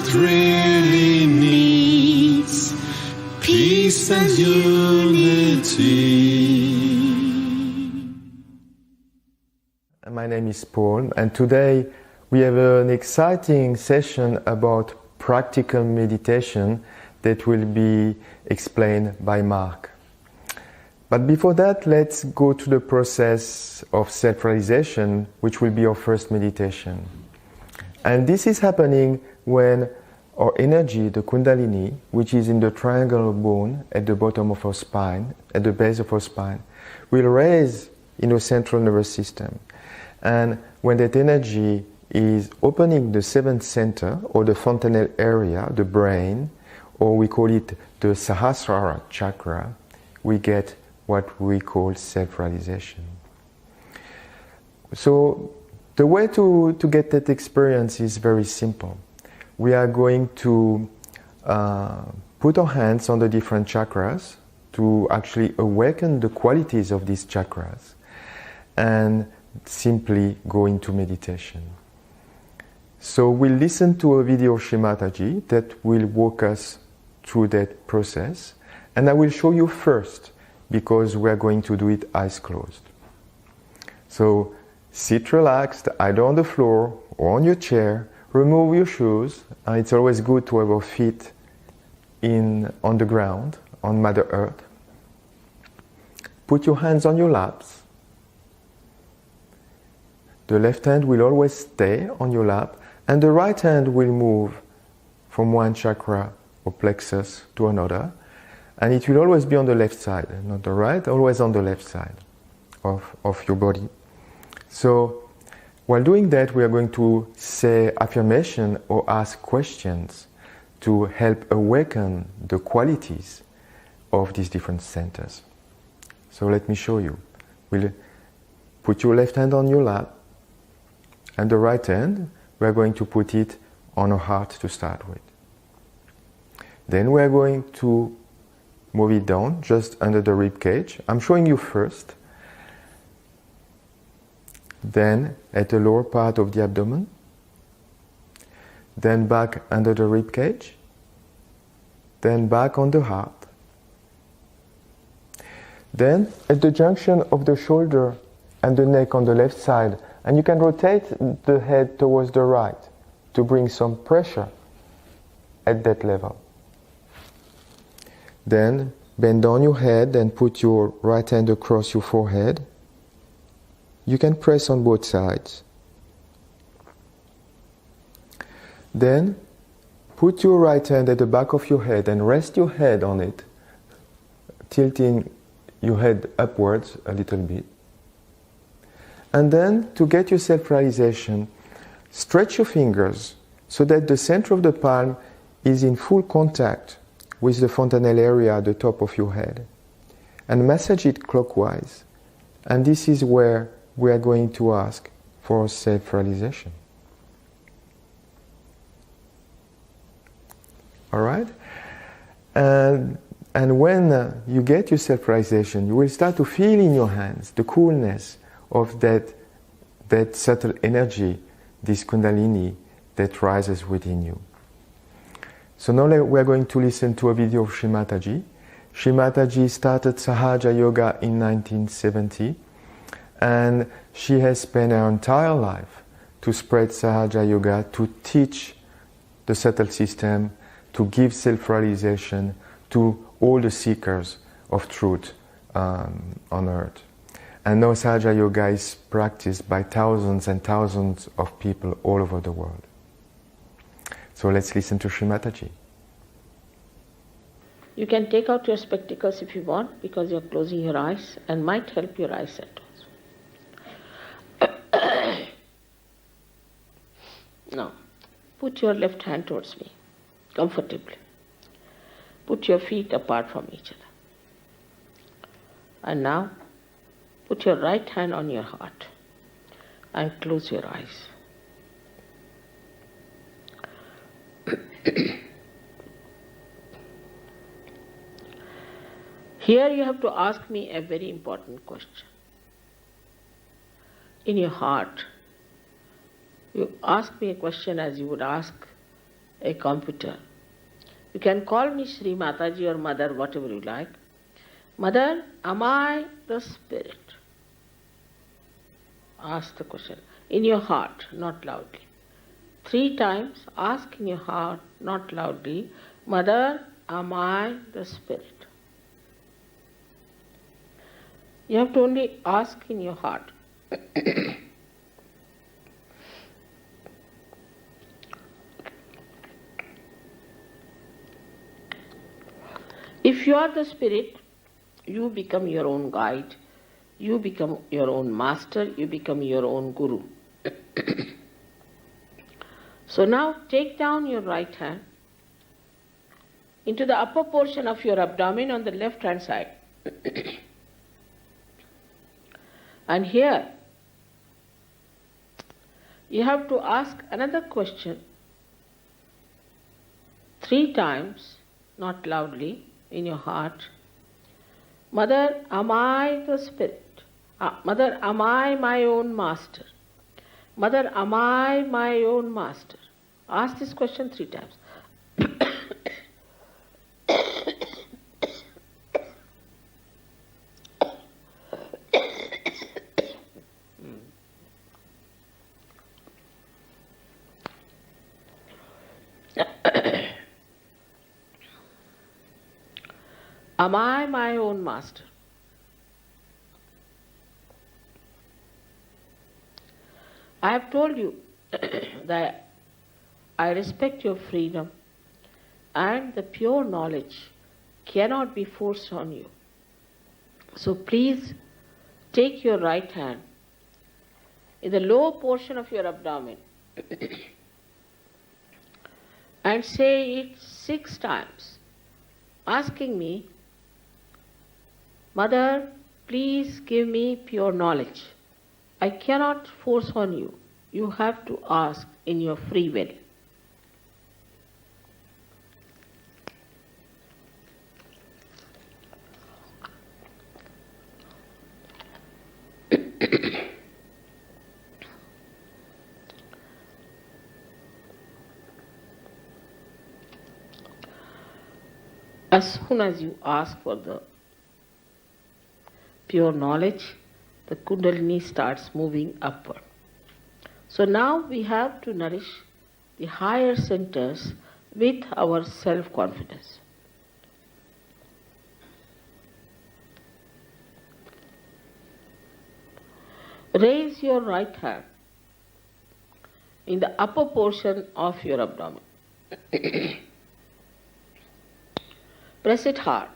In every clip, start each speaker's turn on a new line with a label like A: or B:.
A: world really needs peace and unity.
B: My name is Paul, and today we have an exciting session about practical meditation that will be explained by Mark. But before that, let's go to the process of self-realization, which will be our first meditation. And this is happening when our energy, the Kundalini, which is in the triangular bone at the bottom of our spine, at the base of our spine, will raise in our central nervous system. And when that energy is opening the seventh center, or the fontanelle area, the brain, or we call it the Sahasrara chakra, we get what we call self-realization. So the way to get that experience is very simple. We are going to put our hands on the different chakras to actually awaken the qualities of these chakras and simply go into meditation. So we'll listen to a video of Mataji that will walk us through that process, and I will show you first because we are going to do it eyes closed. So sit relaxed, either on the floor or on your chair. Remove your shoes. It's always good to have our feet on the ground, on Mother Earth. Put your hands on your laps. The left hand will always stay on your lap, and the right hand will move from one chakra or plexus to another, and it will always be on the left side, not the right, always on the left side of your body. So while doing that, we are going to say affirmation or ask questions to help awaken the qualities of these different centers. So let me show you. We'll put your left hand on your lap, and the right hand, we are going to put it on our heart to start with. Then we are going to move it down just under the rib cage. I'm showing you first. Then at the lower part of the abdomen. Then back under the rib cage. Then back on the heart. Then at the junction of the shoulder and the neck on the left side, and you can rotate the head towards the right to bring some pressure at that level. Then bend down your head and put your right hand across your forehead. You can press on both sides. Then put your right hand at the back of your head and rest your head on it, tilting your head upwards a little bit. And then, to get your self-realization, stretch your fingers so that the center of the palm is in full contact with the fontanelle area at the top of your head. And massage it clockwise. And this is where we are going to ask for self-realization. All right? And when you get your self-realization, you will start to feel in your hands the coolness of that subtle energy, this Kundalini that rises within you. So now we are going to listen to a video of Mataji. Mataji started Sahaja Yoga in 1970, and she has spent her entire life to spread Sahaja Yoga, to teach the subtle system, to give self-realization to all the seekers of truth on earth. And now Sahaja Yoga is practiced by thousands and thousands of people all over the world. So let's listen to Mataji.
C: You can take out your spectacles if you want, because you're closing your eyes and might help your eyesight also. Now, put your left hand towards me, comfortably. Put your feet apart from each other. And now, put your right hand on your heart and close your eyes. Here you have to ask me a very important question. In your heart, you ask me a question as you would ask a computer. You can call me Shri Mataji or Mother, whatever you like. Mother, am I the spirit? Ask the question in your heart, not loudly. 3 times ask in your heart, not loudly. Mother, am I the spirit? You have to only ask in your heart. If you are the spirit, you become your own guide, you become your own master, you become your own guru. So now take down your right hand into the upper portion of your abdomen on the left hand side. And here you have to ask another question 3 times, not loudly, in your heart. Mother, am I the spirit? Mother, am I my own master? Mother, am I my own master? Ask this question 3 times. Am I my own master? I have told you that I respect your freedom and the pure knowledge cannot be forced on you. So please take your right hand in the lower portion of your abdomen and say it 6 times, asking me, Mother, please give me pure knowledge. I cannot force on you. You have to ask in your free will. As soon as you ask for the pure knowledge, the Kundalini starts moving upward. So now we have to nourish the higher centers with our self-confidence. Raise your right hand in the upper portion of your abdomen. Press it hard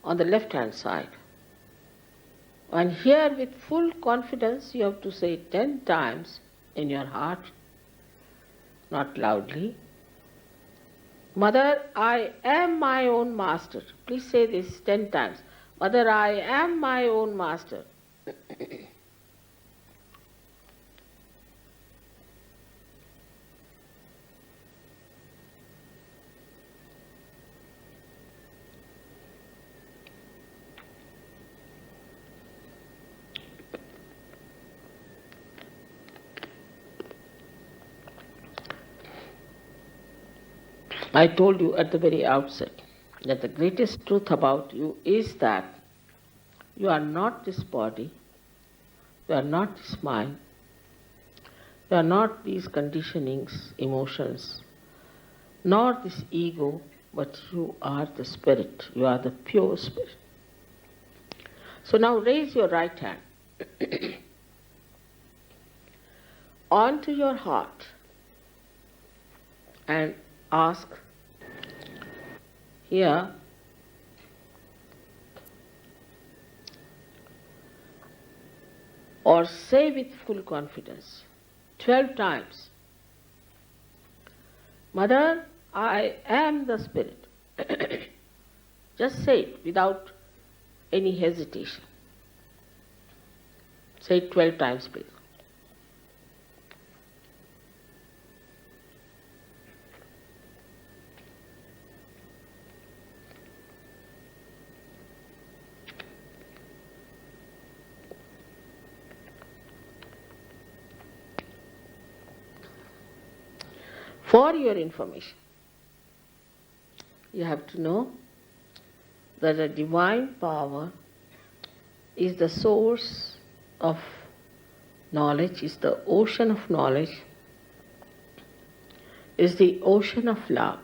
C: on the left hand side. And here with full confidence you have to say 10 times in your heart, not loudly. Mother, I am my own master. Please say this 10 times. Mother, I am my own master. I told you at the very outset that the greatest truth about you is that you are not this body, you are not this mind, you are not these conditionings, emotions, nor this ego, but you are the spirit, you are the pure spirit. So now raise your right hand onto your heart and ask here, or say with full confidence 12 times, Mother, I am the spirit. Just say it without any hesitation. Say it 12 times, please. For your information, you have to know that the divine power is the source of knowledge, is the ocean of knowledge, is the ocean of love.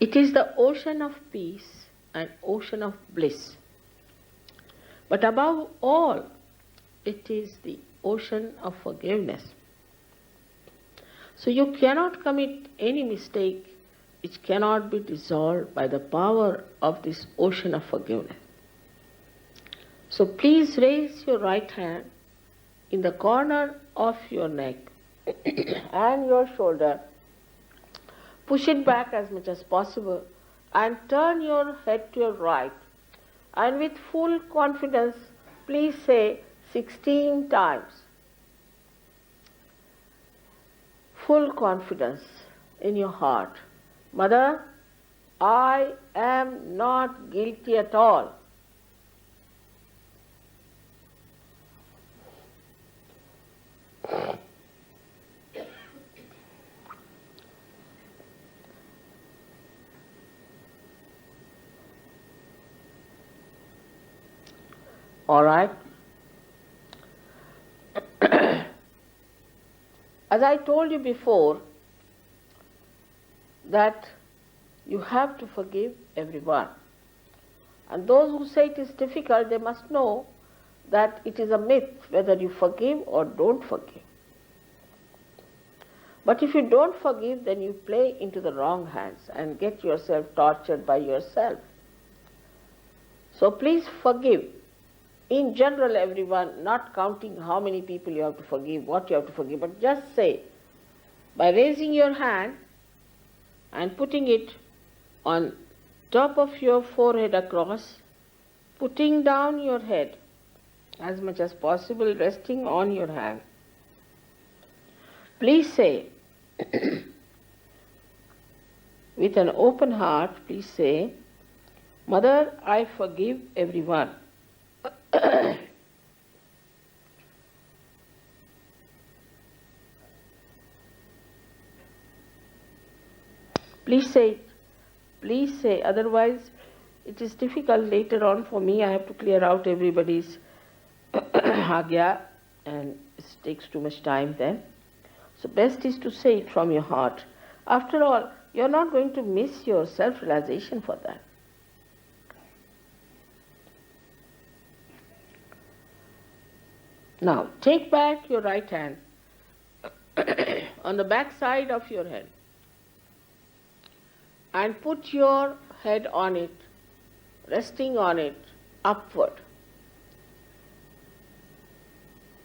C: It is the ocean of peace and ocean of bliss. But above all, it is the ocean of forgiveness. So you cannot commit any mistake which cannot be dissolved by the power of this ocean of forgiveness. So please raise your right hand in the corner of your neck and your shoulder. Push it back as much as possible and turn your head to your right. And with full confidence, please say 16 times. Full confidence in your heart. Mother, I am not guilty at all. All right? As I told you before, that you have to forgive everyone. And those who say it is difficult, they must know that it is a myth whether you forgive or don't forgive. But if you don't forgive, then you play into the wrong hands and get yourself tortured by yourself. So please forgive. In general, everyone, not counting how many people you have to forgive, what you have to forgive, but just say, by raising your hand and putting it on top of your forehead across, putting down your head as much as possible, resting on your hand. Please say, with an open heart, please say, Mother, I forgive everyone. Please say it. Please say, otherwise it is difficult later on for me. I have to clear out everybody's agya and it takes too much time then. So best is to say it from your heart. After all, you are not going to miss your self-realization for that. Now, take back your right hand on the back side of your head and put your head on it, resting on it, upward.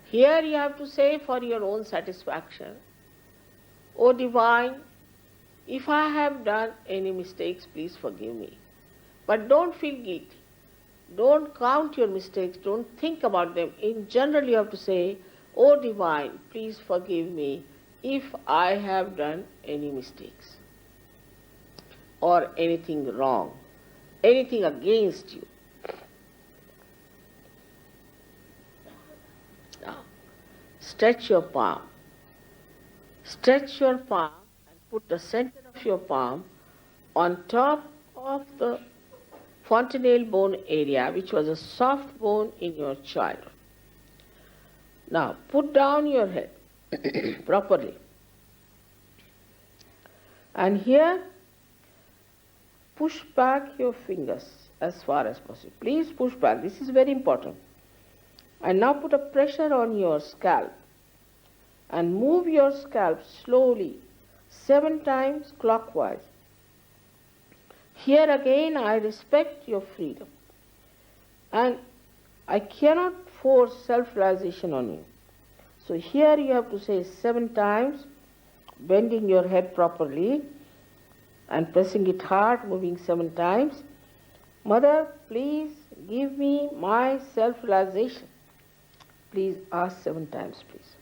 C: Here you have to say for your own satisfaction, O Divine, if I have done any mistakes, please forgive me. But don't feel guilty. Don't count your mistakes, don't think about them. In general, you have to say, O Divine, please forgive me if I have done any mistakes or anything wrong, anything against you. Now, stretch your palm. Stretch your palm and put the center of your palm on top of the fontanelle bone area, which was a soft bone in your childhood. Now, put down your head properly. And here, push back your fingers as far as possible. Please push back. This is very important. And now put a pressure on your scalp. And move your scalp slowly, 7 times clockwise. Here again, I respect your freedom. And I cannot force self-realization on you. So here you have to say 7 times, bending your head properly and pressing it hard, moving 7 times. Mother, please give me my self-realization. Please ask 7 times, please.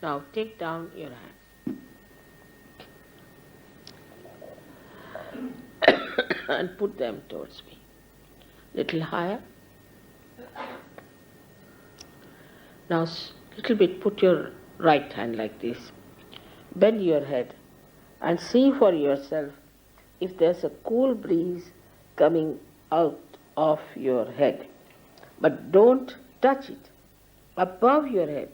C: Now take down your hands and put them towards me. Little higher. Now little bit put your right hand like this. Bend your head and see for yourself if there's a cool breeze coming out of your head. But don't touch it. Above your head.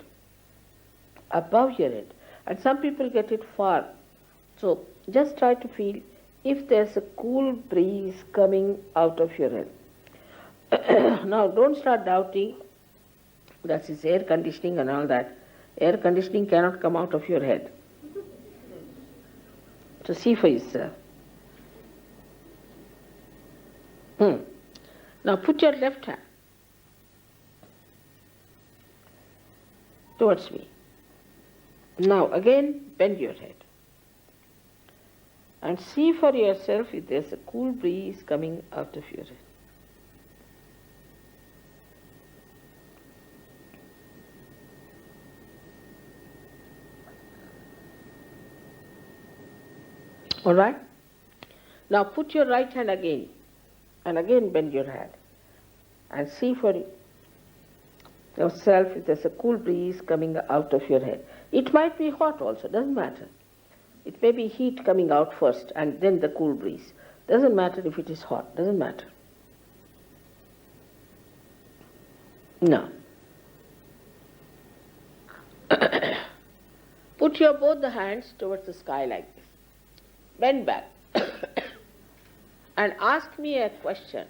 C: Above your head. And some people get it far. So just try to feel if there's a cool breeze coming out of your head. Now don't start doubting that is air conditioning and all that. Air conditioning cannot come out of your head. So see for yourself. Now put your left hand towards me. Now again bend your head and see for yourself if there's a cool breeze coming out of your head. All right? Now put your right hand again and again bend your head and see for yourself if there's a cool breeze coming out of your head. It might be hot also, doesn't matter. It may be heat coming out first and then the cool breeze. Doesn't matter if it is hot, doesn't matter. Now, put your both the hands towards the sky like this. Bend back and ask me a question.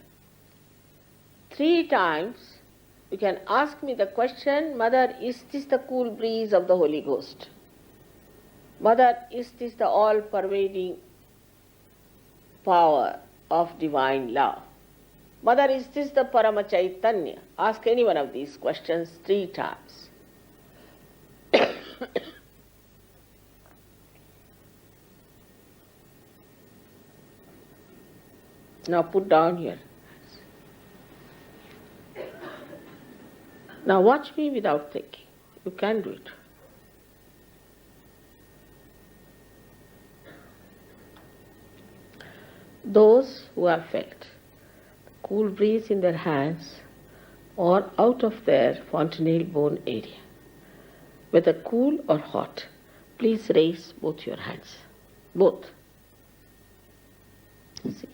C: 3 times you can ask me the question, Mother, is this the cool breeze of the Holy Ghost? Mother, is this the all-pervading power of divine love? Mother, is this the Parama Chaitanya? Ask any one of these questions 3 times. Now put down your hands. Now watch me without thinking. You can do it. Those who have felt the cool breeze in their hands or out of their fontanelle bone area, whether cool or hot, please raise both your hands. Both. See.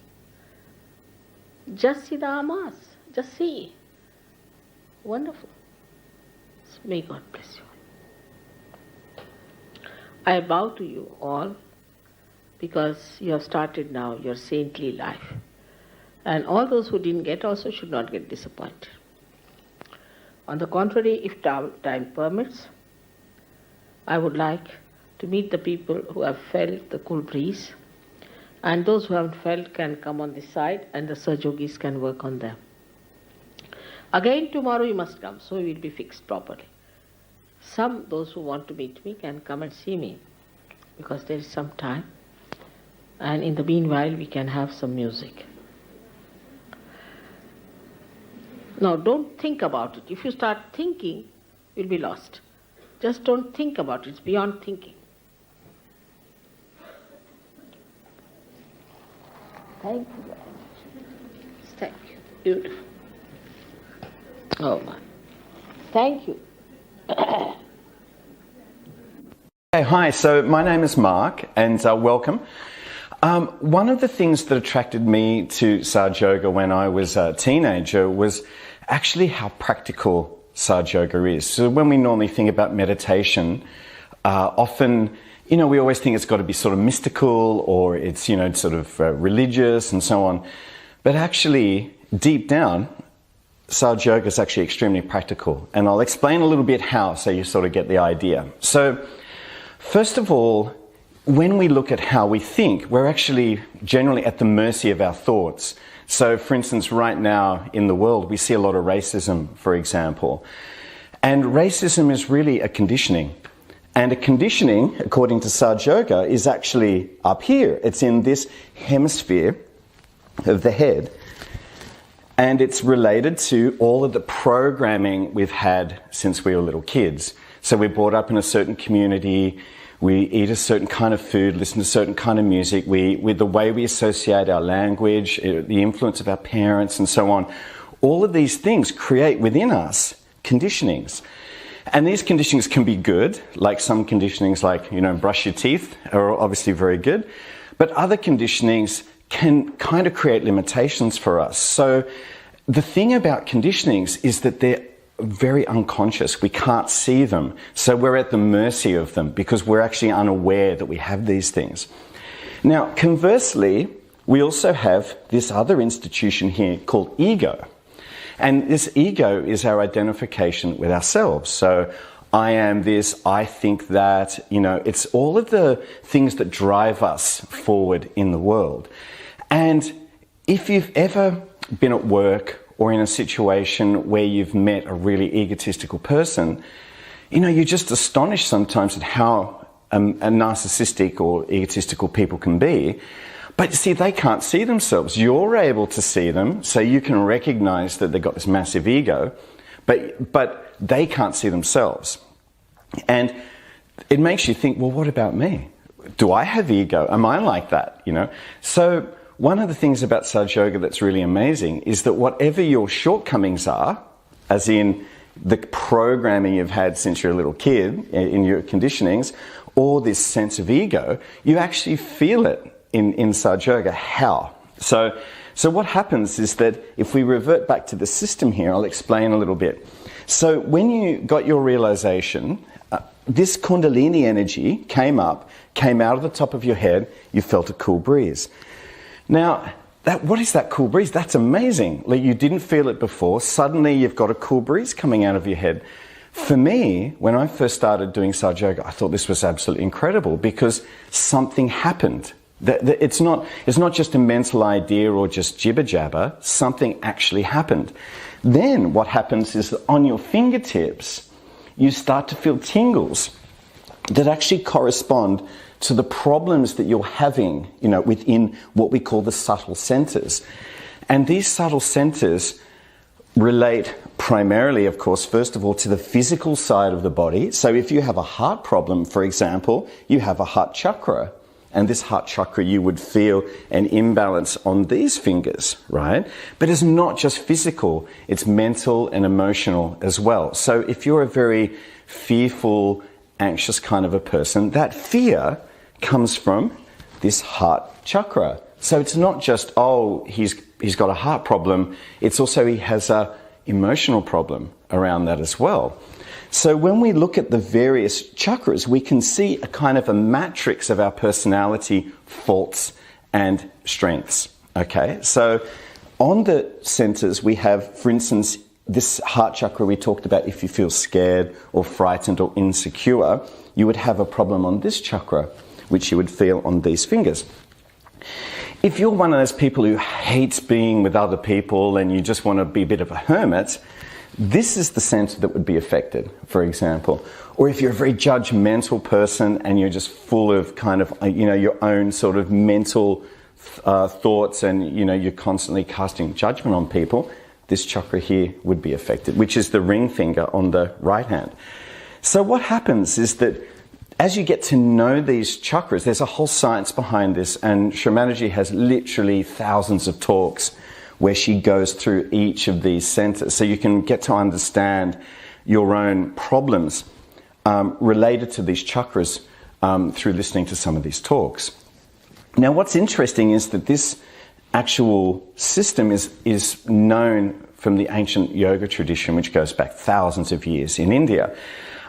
C: Just see the amas. Just see. Wonderful. May God bless you. I bow to you all because you have started now your saintly life. And all those who didn't get also should not get disappointed. On the contrary, if time permits, I would like to meet the people who have felt the cool breeze, and those who haven't felt can come on this side and the Sahajogis can work on them. Again tomorrow you must come, so we will be fixed properly. Those who want to meet me can come and see me because there is some time, and in the meanwhile we can have some music. Now don't think about it. If you start thinking, you'll be lost. Just don't think about it. It's beyond thinking. Thank you very much. Thank you. Beautiful. Oh my. Thank you.
D: Hey, hi. So my name is Mark, and welcome. One of the things that attracted me to Sahaja Yoga when I was a teenager was actually how practical Sahaja Yoga is. So when we normally think about meditation, often, we always think it's got to be sort of mystical or it's, sort of religious and so on. But actually, deep down, Sahaja Yoga is actually extremely practical. And I'll explain a little bit how, so you sort of get the idea. So, first of all, when we look at how we think, we're actually generally at the mercy of our thoughts. So, for instance, right now in the world, we see a lot of racism, for example. And racism is really a conditioning. And a conditioning, according to Sahaja Yoga, is actually up here. It's in this hemisphere of the head. And it's related to all of the programming we've had since we were little kids. So we're brought up in a certain community, we eat a certain kind of food, listen to a certain kind of music, with the way we associate our language, the influence of our parents and so on. All of these things create within us conditionings. And these conditionings can be good, like some conditionings like, brush your teeth are obviously very good. But other conditionings can kind of create limitations for us. So the thing about conditionings is that they're very unconscious. We can't see them. So we're at the mercy of them because we're actually unaware that we have these things. Now, conversely, we also have this other institution here called ego. And this ego is our identification with ourselves. So I am this, I think that, it's all of the things that drive us forward in the world. And if you've ever been at work or in a situation where you've met a really egotistical person, you're just astonished sometimes at how a narcissistic or egotistical people can be. But you see, they can't see themselves. You're able to see them, so you can recognize that they've got this massive ego, but they can't see themselves. And it makes you think, well, what about me? Do I have ego? Am I like that? So one of the things about Saj Yoga that's really amazing is that whatever your shortcomings are, as in the programming you've had since you're a little kid in your conditionings, or this sense of ego, you actually feel it in Saj Yoga. How? So what happens is that if we revert back to the system here, I'll explain a little bit. So when you got your realization, this Kundalini energy came out of the top of your head, you felt a cool breeze. Now, what is that cool breeze? That's amazing. Like, you didn't feel it before. Suddenly you've got a cool breeze coming out of your head. For me, when I first started doing Saj Yoga, I thought this was absolutely incredible because something happened. It's not just a mental idea or just jibber jabber. Something actually happened. Then what happens is that on your fingertips, you start to feel tingles that actually correspond to the problems that you're having, within what we call the subtle centers. And these subtle centers relate primarily, of course, first of all, to the physical side of the body. So if you have a heart problem, for example, you have a heart chakra. And this heart chakra, you would feel an imbalance on these fingers, right? But it's not just physical, it's mental and emotional as well. So if you're a very fearful, anxious kind of a person, that fear comes from this heart chakra. So it's not just, he's got a heart problem, it's also he has a emotional problem around that as well. So when we look at the various chakras, we can see a kind of a matrix of our personality, faults and strengths. Okay, so on the centers we have, for instance, this heart chakra we talked about. If you feel scared or frightened or insecure, you would have a problem on this chakra, which you would feel on these fingers. If you're one of those people who hates being with other people and you just want to be a bit of a hermit, this is the center that would be affected, for example. Or if you're a very judgmental person and you're just full of kind of, your own sort of mental thoughts and, you're constantly casting judgment on people, this chakra here would be affected, which is the ring finger on the right hand. So what happens is that as you get to know these chakras, there's a whole science behind this, and Shamanaji has literally thousands of talks where she goes through each of these centers, so you can get to understand your own problems related to these chakras through listening to some of these talks. Now, what's interesting is that this actual system is known from the ancient yoga tradition, which goes back thousands of years in India.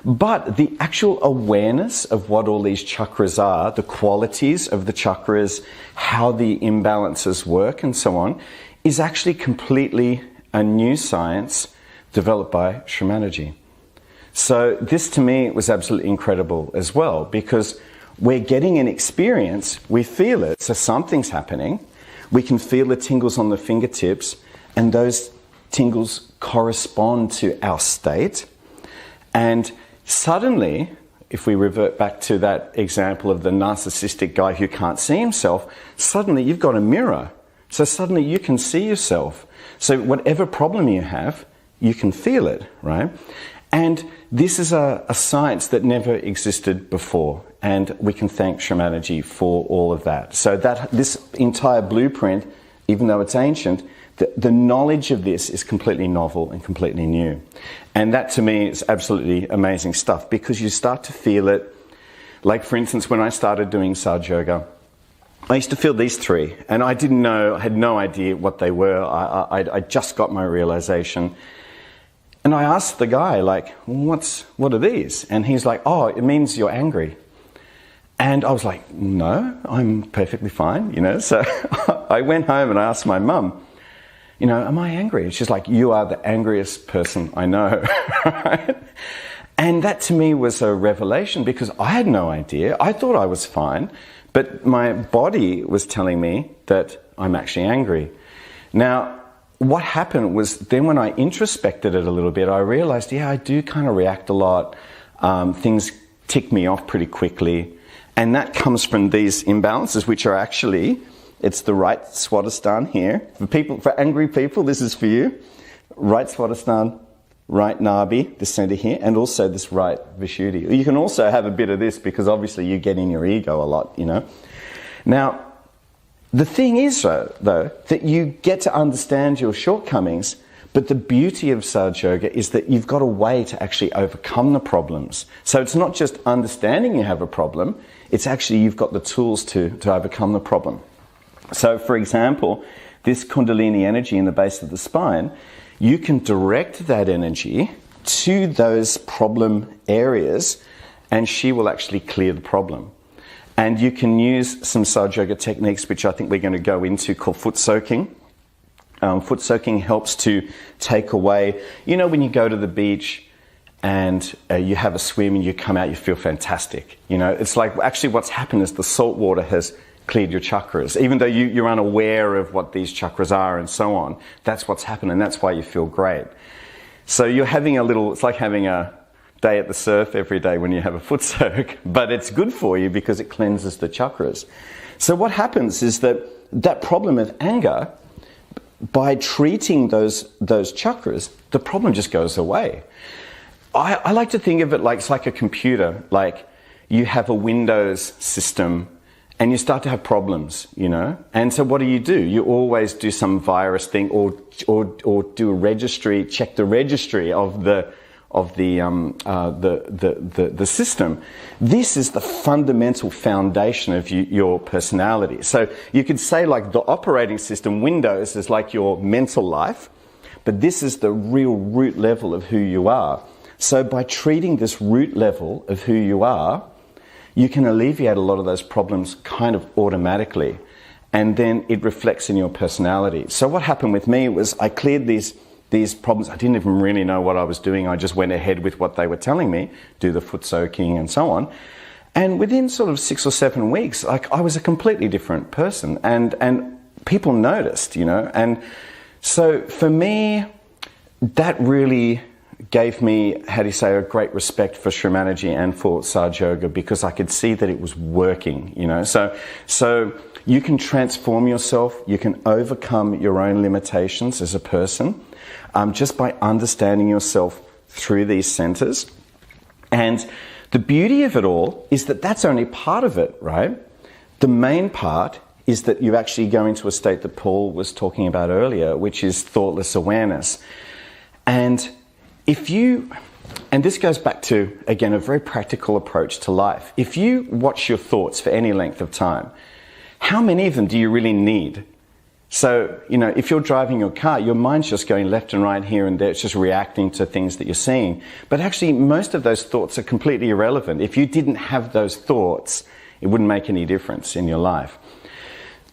D: But the actual awareness of what all these chakras are, the qualities of the chakras, how the imbalances work and so on, is actually completely a new science developed by Shamanaji. So this to me was absolutely incredible as well, because we're getting an experience, we feel it, so something's happening, we can feel the tingles on the fingertips, and those tingles correspond to our state. And suddenly, if we revert back to that example of the narcissistic guy who can't see himself, suddenly you've got a mirror. So suddenly you can see yourself. So whatever problem you have, you can feel it, right? And this is a science that never existed before, and we can thank Shamanergy for all of that. So that this entire blueprint, even though it's ancient, the knowledge of this is completely novel and completely new. And that to me is absolutely amazing stuff, because you start to feel it. Like, for instance, when I started doing Saj Yoga, I used to feel these three, and I didn't know, I had no idea what they were. I just got my realization. And I asked the guy, like, what are these? And he's like, oh, it means you're angry. And I was like, no, I'm perfectly fine, you know. So I went home and I asked my mum, you know, am I angry? She's like, you are the angriest person I know. Right? And that to me was a revelation, because I had no idea. I thought I was fine, but my body was telling me that I'm actually angry. Now, what happened was then when I introspected it a little bit, I realized, yeah, I do kind of react a lot. Things tick me off pretty quickly. And that comes from these imbalances, which are actually, it's the right Swadhisthana here. For angry people, this is for you. Right Swadhisthana, right Nabi, the center here, and also this right Vishuddhi. You can also have a bit of this, because obviously you get in your ego a lot, you know. Now, the thing is, though, that you get to understand your shortcomings, but the beauty of Saj Yoga is that you've got a way to actually overcome the problems. So it's not just understanding you have a problem, it's actually you've got the tools to overcome the problem. So, for example, this Kundalini energy in the base of the spine, you can direct that energy to those problem areas, and she will actually clear the problem. And you can use some Saj Yoga techniques, which I think we're going to go into, called foot soaking. Foot soaking helps to take away, you know, when you go to the beach and you have a swim and you come out, you feel fantastic. You know, it's like actually what's happened is the salt water has cleared your chakras. Even though you're unaware of what these chakras are and so on, that's what's happened, and that's why you feel great. So you're having it's like having a day at the surf every day when you have a foot soak, but it's good for you because it cleanses the chakras. So what happens is that problem of anger, by treating those chakras, the problem just goes away. I like to think of it like it's like a computer. Like you have a Windows system and you start to have problems, you know. And so what do? You always do some virus thing or do a registry, check the registry of the system. This is the fundamental foundation of your personality. So you could say like the operating system, Windows, is like your mental life, but this is the real root level of who you are. So by treating this root level of who you are, you can alleviate a lot of those problems kind of automatically, and then it reflects in your personality. So what happened with me was I cleared these problems. I didn't even really know what I was doing. I just went ahead with what they were telling me, do the foot soaking and so on. And within sort of 6 or 7 weeks, like I was a completely different person, and people noticed, you know. And so for me, that really gave me, how do you say, a great respect for Shamanergy and for Saj Yoga, because I could see that it was working, you know. So you can transform yourself, you can overcome your own limitations as a person, just by understanding yourself through these centers. And the beauty of it all is that that's only part of it, right? The main part is that you actually go into a state that Paul was talking about earlier, which is thoughtless awareness. And this goes back to, again, a very practical approach to life. If you watch your thoughts for any length of time, how many of them do you really need? So, you know, if you're driving your car, your mind's just going left and right here and there. It's just reacting to things that you're seeing. But actually, most of those thoughts are completely irrelevant. If you didn't have those thoughts, it wouldn't make any difference in your life.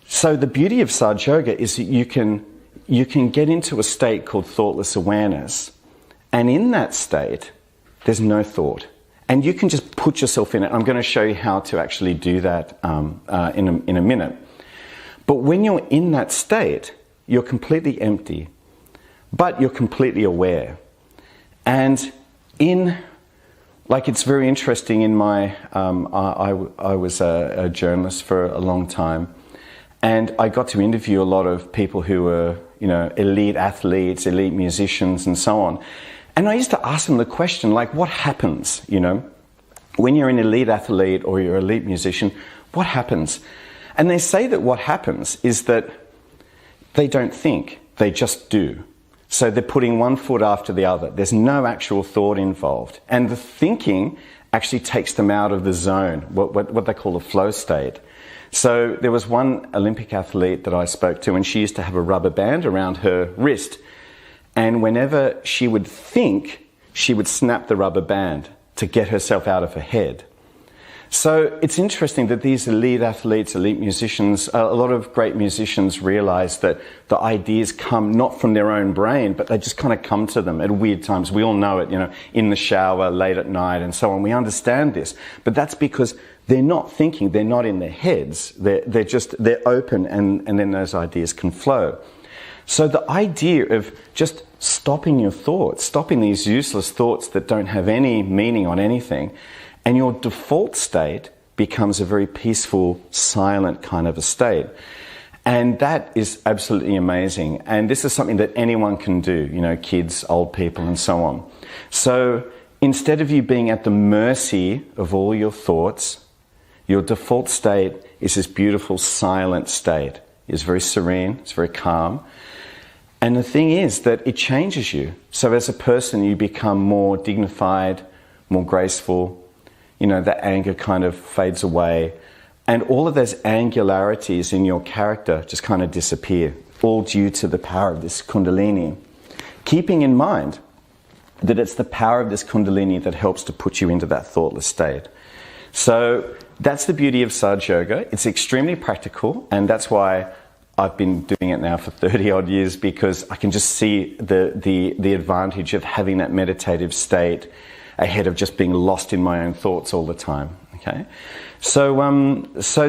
D: So the beauty of Saj Yoga is that you can get into a state called thoughtless awareness. And in that state, there's no thought. And you can just put yourself in it. I'm going to show you how to actually do that in a minute. But when you're in that state, you're completely empty, but you're completely aware. And it's very interesting in my, I was a journalist for a long time, and I got to interview a lot of people who were, you know, elite athletes, elite musicians, and so on. And I used to ask them the question, like, what happens, you know, when you're an elite athlete or you're an elite musician, what happens? And they say that what happens is that they don't think, they just do. So they're putting one foot after the other. There's no actual thought involved. And the thinking actually takes them out of the zone, what they call the flow state. So there was one Olympic athlete that I spoke to, and she used to have a rubber band around her wrist. And whenever she would think, she would snap the rubber band to get herself out of her head. So it's interesting that these elite athletes, elite musicians, a lot of great musicians realize that the ideas come not from their own brain, but they just kind of come to them at weird times. We all know it, you know, in the shower, late at night, and so on. We understand this. But that's because they're not thinking, they're not in their heads. They're open, and then those ideas can flow. So the idea of just stopping your thoughts, stopping these useless thoughts that don't have any meaning on anything, and your default state becomes a very peaceful, silent kind of a state. And that is absolutely amazing. And this is something that anyone can do, you know, kids, old people, and so on. So instead of you being at the mercy of all your thoughts, your default state is this beautiful, silent state. It's very serene, it's very calm. And the thing is that it changes you. So as a person, you become more dignified, more graceful. You know, that anger kind of fades away. And all of those angularities in your character just kind of disappear, all due to the power of this Kundalini. Keeping in mind that it's the power of this Kundalini that helps to put you into that thoughtless state. So that's the beauty of Saj Yoga. It's extremely practical, and that's why I've been doing it now for 30 odd years, because I can just see the advantage of having that meditative state ahead of just being lost in my own thoughts all the time. Okay, so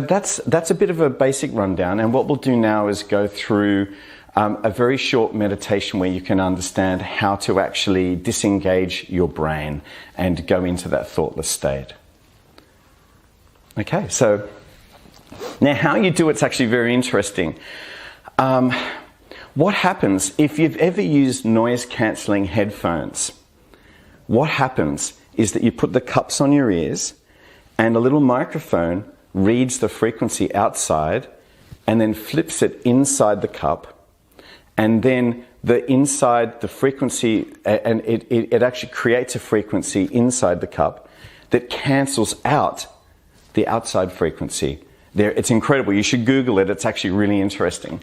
D: that's a bit of a basic rundown, and what we'll do now is go through a very short meditation where you can understand how to actually disengage your brain and go into that thoughtless state. Okay, so now how you do it's actually very interesting. What happens if you've ever used noise-cancelling headphones? What happens is that you put the cups on your ears and a little microphone reads the frequency outside and then flips it inside the cup, and then the frequency, and it actually creates a frequency inside the cup that cancels out the outside frequency. It's incredible. You should Google it. It's actually really interesting.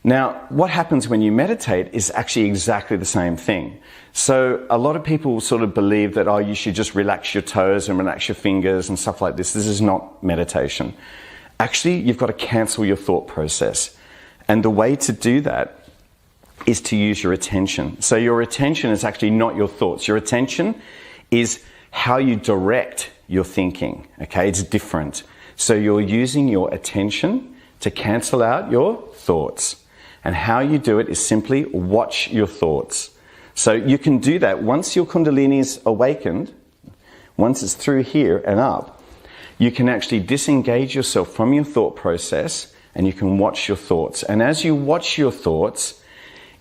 D: Now, what happens when you meditate is actually exactly the same thing. So a lot of people sort of believe that, oh, you should just relax your toes and relax your fingers and stuff like this. This is not meditation. Actually, you've got to cancel your thought process. And the way to do that is to use your attention. So your attention is actually not your thoughts. Your attention is how you direct your thinking. Okay, it's different. So you're using your attention to cancel out your thoughts. And how you do it is simply watch your thoughts. So you can do that once your Kundalini is awakened, once it's through here and up, you can actually disengage yourself from your thought process and you can watch your thoughts. And as you watch your thoughts,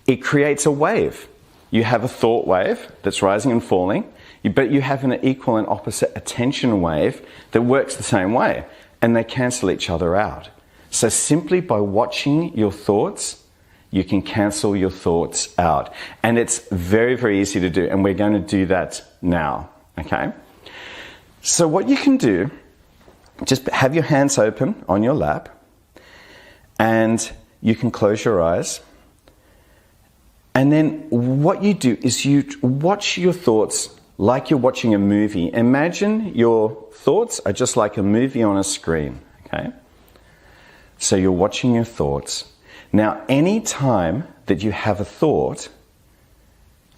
D: it creates a wave. You have a thought wave that's rising and falling, but you have an equal and opposite attention wave that works the same way, and they cancel each other out. So simply by watching your thoughts, you can cancel your thoughts out. And it's very, very easy to do, and we're going to do that now, okay? So what you can do, just have your hands open on your lap, and you can close your eyes. And then what you do is you watch your thoughts like you're watching a movie. Imagine your thoughts are just like a movie on a screen, okay? So you're watching your thoughts. Now, any time that you have a thought,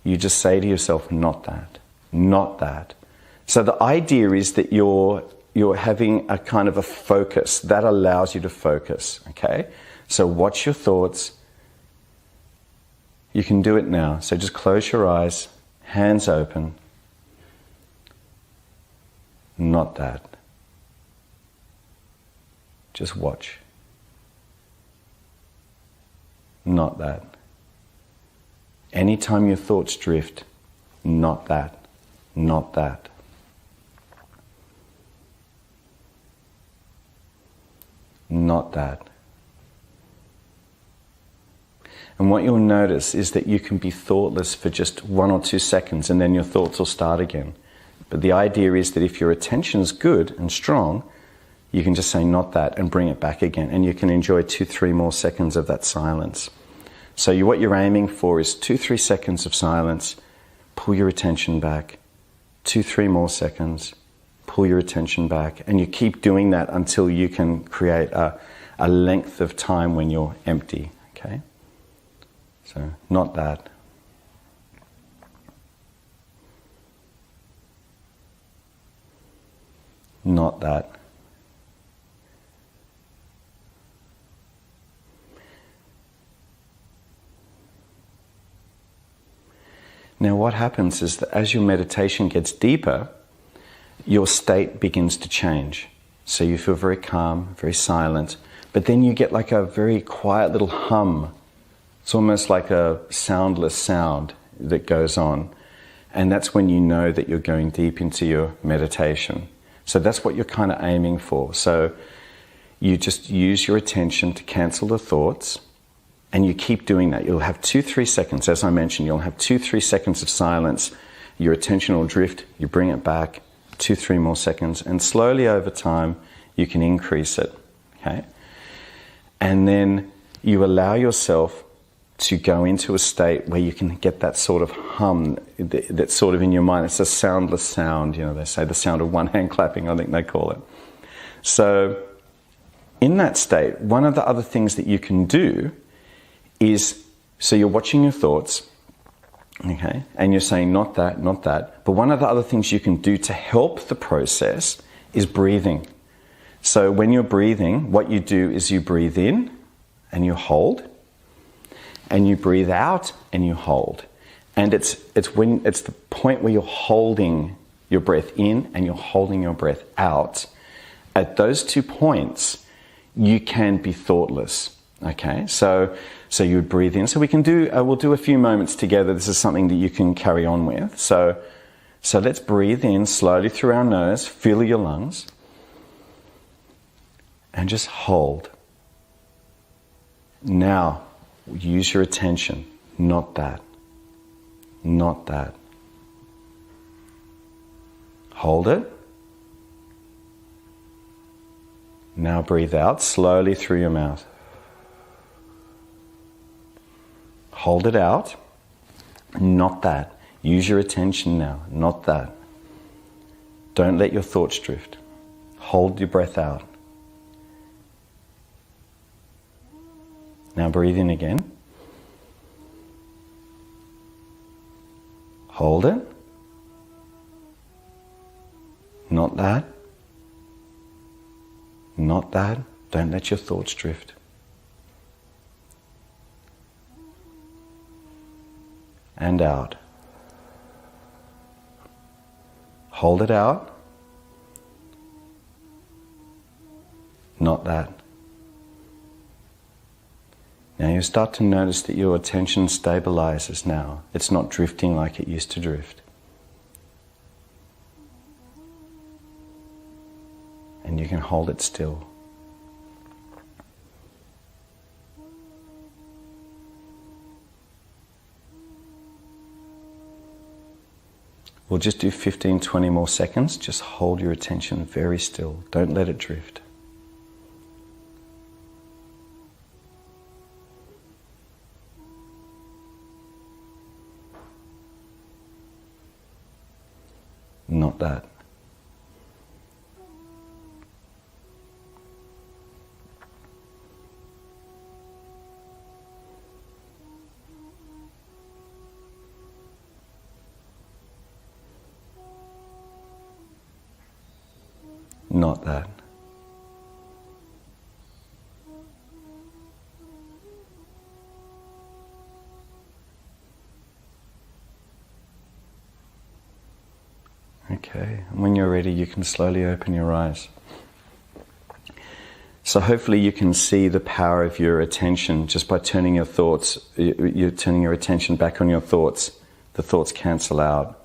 D: you just say to yourself, not that, not that. So the idea is that you're having a kind of a focus that allows you to focus, okay? So watch your thoughts. You can do it now. So just close your eyes, hands open. Not that. Just watch. Not that. Anytime your thoughts drift, not that, not that. Not that. And what you'll notice is that you can be thoughtless for just 1 or 2 seconds and then your thoughts will start again. But the idea is that if your attention's good and strong, you can just say not that and bring it back again, and you can enjoy 2-3 more seconds of that silence. So what you're aiming for is 2-3 seconds of silence, pull your attention back, 2-3 more seconds, pull your attention back, and you keep doing that until you can create a length of time when you're empty, okay? So, not that. Not that. Now what happens is that as your meditation gets deeper, your state begins to change. So you feel very calm, very silent, but then you get like a very quiet little hum. It's almost like a soundless sound that goes on. And that's when you know that you're going deep into your meditation. So that's what you're kind of aiming for. So you just use your attention to cancel the thoughts, and you keep doing that. You'll have 2-3 seconds, as I mentioned, you'll have 2-3 seconds of silence. Your attention will drift, you bring it back, 2-3 more seconds, and slowly over time you can increase it, okay? And then you allow yourself to go into a state where you can get that sort of hum that's sort of in your mind. It's a soundless sound, you know, they say the sound of one hand clapping, I think they call it. So in that state, one of the other things that you can do is, so you're watching your thoughts, okay, and you're saying not that, not that, but one of the other things you can do to help the process is breathing. So when you're breathing, what you do is you breathe in and you hold, and you breathe out and you hold. And it's the point where you're holding your breath in and you're holding your breath out. At those 2 points, you can be thoughtless. Okay, so you would breathe in. So we can do, we'll do a few moments together. This is something that you can carry on with. So let's breathe in slowly through our nose, feel your lungs, and just hold. Now, use your attention, not that, not that. Hold it. Now breathe out slowly through your mouth. Hold it out, not that. Use your attention now, not that. Don't let your thoughts drift. Hold your breath out. Now breathe in again. Hold it. Not that. Not that. Don't let your thoughts drift. And out. Hold it out. Not that. Now you start to notice that your attention stabilizes now. It's not drifting like it used to drift. And you can hold it still. We'll just do 15-20 more seconds. Just hold your attention very still. Don't let it drift. Not that. Not that. Okay, and when you're ready, you can slowly open your eyes. So hopefully you can see the power of your attention just by turning your thoughts, you're turning your attention back on your thoughts the thoughts cancel out.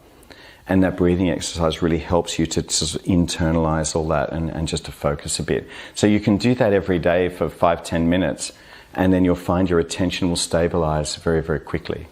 D: And that breathing exercise really helps you to sort of internalize all that and just to focus a bit. So you can do that every day for 5-10 minutes, and then you'll find your attention will stabilize very, very quickly.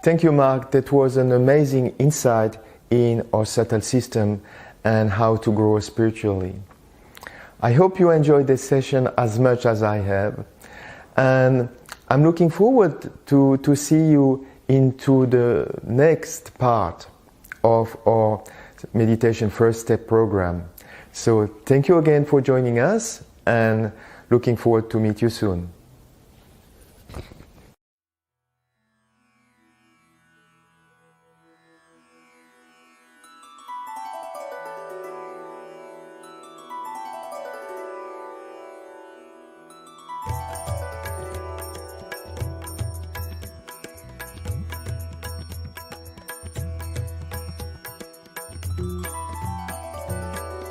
B: Thank you, Mark. That was an amazing insight in our subtle system and how to grow spiritually. I hope you enjoyed this session as much as I have. And I'm looking forward to see you into the next part of our Meditation First Step program. So thank you again for joining us, and looking forward to meet you soon.